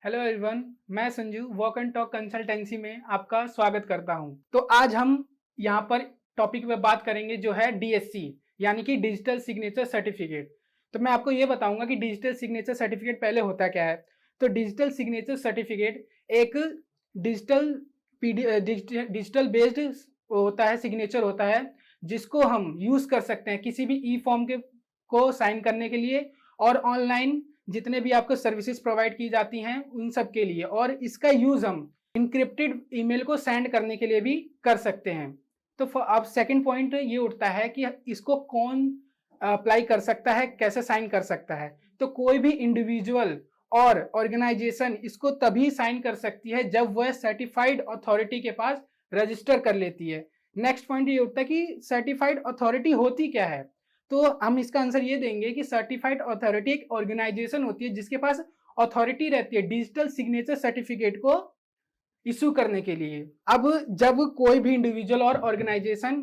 Hello everyone, मैं Sanju walk and talk consultancy में आपका स्वागत करता हूं। तो आज हम यहां पर टॉपिक पे बात करेंगे जो है डीएससी यानी कि डिजिटल सिग्नेचर सर्टिफिकेट। तो मैं आपको ये बताऊंगा कि डिजिटल सिग्नेचर सर्टिफिकेट पहले होता क्या है। तो डिजिटल सिग्नेचर सर्टिफिकेट एक डिजिटल डिजिटल बेस्ड होता है, सिग्नेचर होता है जिसको हम यूज कर सकते हैं किसी भी ई फॉर्म के को साइन करने के लिए और ऑनलाइन जितने भी आपको सर्विसेज प्रोवाइड की जाती हैं उन सब के लिए। और इसका यूज हम इनक्रिप्टेड ईमेल को सेंड करने के लिए भी कर सकते हैं। तो अब सेकंड पॉइंट ये उठता है कि इसको कौन अप्लाई कर सकता है, कैसे साइन कर सकता है। तो कोई भी इंडिविजुअल और ऑर्गेनाइजेशन इसको तभी साइन कर सकती है जब वह सर्टिफाइड अथॉरिटी के पास रजिस्टर कर लेती है। नेक्स्ट पॉइंट ये उठता है कि सर्टिफाइड अथॉरिटी होती क्या है। तो हम इसका आंसर ये देंगे कि सर्टिफाइड अथॉरिटी एक ऑर्गेनाइजेशन होती है जिसके पास अथॉरिटी रहती है डिजिटल सिग्नेचर सर्टिफिकेट को इशू करने के लिए। अब जब कोई भी इंडिविजुअल और ऑर्गेनाइजेशन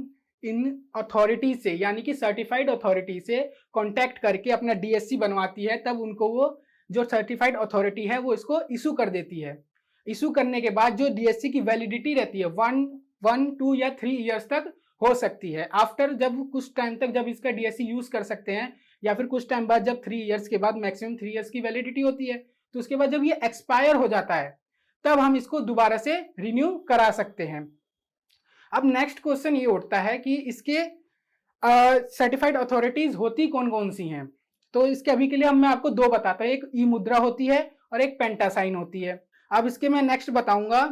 इन अथॉरिटी से यानी कि सर्टिफाइड अथॉरिटी से कांटेक्ट करके अपना डीएससी बनवाती है, तब उनको वो जो सर्टिफाइड अथॉरिटी है वो इसको इशू कर देती है। इशू करने के बाद जो डीएससी की वैलिडिटी रहती है 1, 2 या 3 ईयर्स तक हो सकती है। आफ्टर जब कुछ टाइम तक जब इसका डीएससी यूज कर सकते हैं या फिर कुछ टाइम बाद जब 3 ईयर्स के बाद मैक्सिमम 3 ईयर्स की वैलिडिटी होती है, तो उसके बाद जब ये एक्सपायर हो जाता है तब हम इसको दोबारा से रिन्यू करा सकते हैं। अब नेक्स्ट क्वेश्चन ये उठता है कि इसके सर्टिफाइड अथॉरिटीज होती कौन कौन सी हैं। तो इसके अभी के लिए मैं आपको दो बताता हूँ, एक ई मुद्रा होती है और एक पेंटासाइन होती है। अब इसके मैं नेक्स्ट बताऊंगा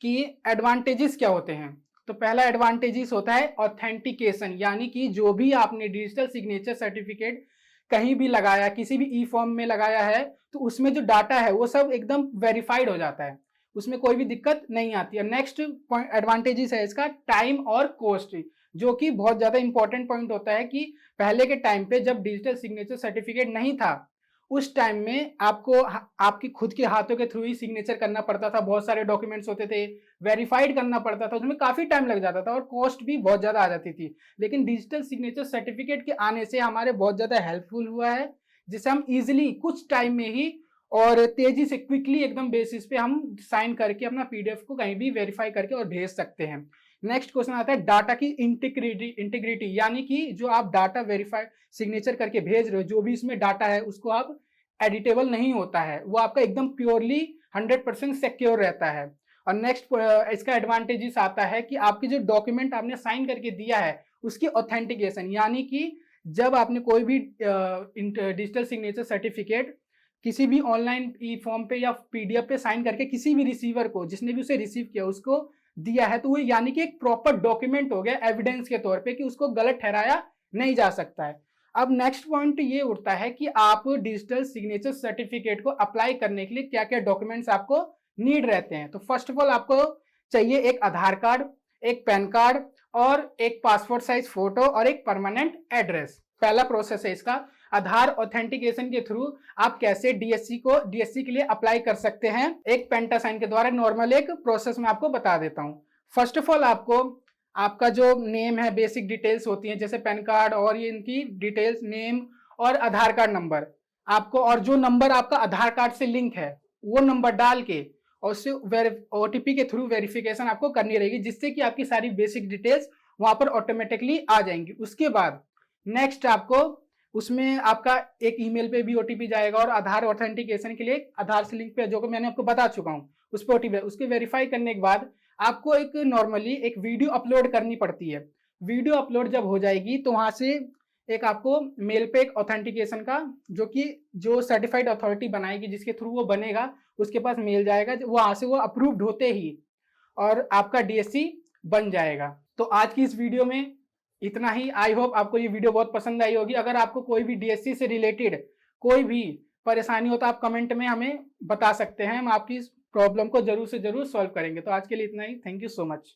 कि एडवांटेजेस क्या होते हैं। तो पहला एडवांटेजेस होता है ऑथेंटिकेशन, यानी कि जो भी आपने डिजिटल सिग्नेचर सर्टिफिकेट कहीं भी लगाया, किसी भी ई फॉर्म में लगाया है, तो उसमें जो डाटा है वो सब एकदम वेरीफाइड हो जाता है, उसमें कोई भी दिक्कत नहीं आती है। नेक्स्ट एडवांटेजेस है इसका टाइम और कॉस्ट, जो कि बहुत ज्यादा इंपॉर्टेंट पॉइंट होता है कि पहले के टाइम पे जब डिजिटल सिग्नेचर सर्टिफिकेट नहीं था उस टाइम में आपको आपकी खुद के हाथों के थ्रू ही सिग्नेचर करना पड़ता था, बहुत सारे डॉक्यूमेंट्स होते थे, वेरीफाइड करना पड़ता था, उसमें काफी टाइम लग जाता था और कॉस्ट भी बहुत ज्यादा आ जाती थी। लेकिन डिजिटल सिग्नेचर सर्टिफिकेट के आने से हमारे बहुत ज्यादा हेल्पफुल हुआ है, जिससे हम इजिली कुछ टाइम में ही और तेजी से क्विकली एकदम बेसिस पे हम साइन करके अपना पीडीएफ को कहीं भी वेरीफाई करके और भेज सकते हैं। नेक्स्ट क्वेश्चन आता है डाटा की इंटीग्रिटी, यानी कि जो आप डाटा वेरीफाई सिग्नेचर करके भेज रहे हो, जो भी इसमें डाटा है उसको आप एडिटेबल नहीं होता है, वो आपका एकदम प्योरली 100% सिक्योर रहता है। और नेक्स्ट इसका एडवांटेजेस आता है कि आपकी जो डॉक्यूमेंट आपने साइन करके दिया है उसकी ऑथेंटिकेशन, यानी कि जब आपने कोई भी डिजिटल सिग्नेचर सर्टिफिकेट किसी भी ऑनलाइन ई फॉर्म पे या पीडीएफ पे साइन करके किसी भी रिसीवर को, जिसने भी उसे रिसीव किया, उसको दिया है, तो वो यानी कि एक प्रॉपर डॉक्यूमेंट हो गया एविडेंस के तौर पे कि उसको गलत ठहराया नहीं जा सकता है। अब नेक्स्ट पॉइंट ये उठता है कि आप डिजिटल सिग्नेचर सर्टिफिकेट को अप्लाई करने के लिए क्या क्या डॉक्यूमेंट्स आपको नीड रहते हैं। तो फर्स्ट ऑफ ऑल आपको चाहिए एक आधार कार्ड, एक पैन कार्ड और एक पासपोर्ट साइज फोटो और एक परमानेंट एड्रेस। पहला प्रोसेस है इसका। आधार ऑथेंटिकेशन के थ्रू आप कैसे डीएससी के लिए अप्लाई कर सकते हैं एक पेंटासाइन के द्वारा। नॉर्मल एक प्रोसेस में आपको बता देता हूं। फर्स्ट ऑफ ऑल आपको आपका जो नेम है, बेसिक डिटेल्स होती हैं जैसे पैन कार्ड और ये इनकी डिटेल्स, नेम और आधार कार्ड नंबर आपको, और जो नंबर आपका आधार कार्ड से लिंक है वो नंबर डाल के और उससे ओटीपी के थ्रू वेरिफिकेशन आपको करनी रहेगी, जिससे कि आपकी सारी बेसिक डिटेल्स वहां पर ऑटोमेटिकली आ जाएंगी। उसके बाद नेक्स्ट आपको उसमें आपका एक ईमेल पे भी ओटीपी जाएगा और आधार ऑथेंटिकेशन के लिए आधार से लिंक पे, जो कि मैंने आपको बता चुका हूं, उस पर ओटीपी, उसके वेरीफाई करने के बाद आपको एक नॉर्मली एक वीडियो अपलोड करनी पड़ती है। वीडियो अपलोड जब हो जाएगी तो वहां से एक आपको मेल पे एक ऑथेंटिकेशन का, जो कि जो सर्टिफाइड अथॉरिटी बनाएगी जिसके थ्रू वो बनेगा, उसके पास मेल जाएगा, वहां से वो अप्रूव्ड होते ही और आपका डीएससी बन जाएगा। तो आज की इस वीडियो में इतना ही। आई होप आपको ये वीडियो बहुत पसंद आई होगी। अगर आपको कोई भी डीएससी से रिलेटेड कोई भी परेशानी हो तो आप कमेंट में हमें बता सकते हैं, हम आपकी इस प्रॉब्लम को जरूर से जरूर सॉल्व करेंगे। तो आज के लिए इतना ही। Thank you so much.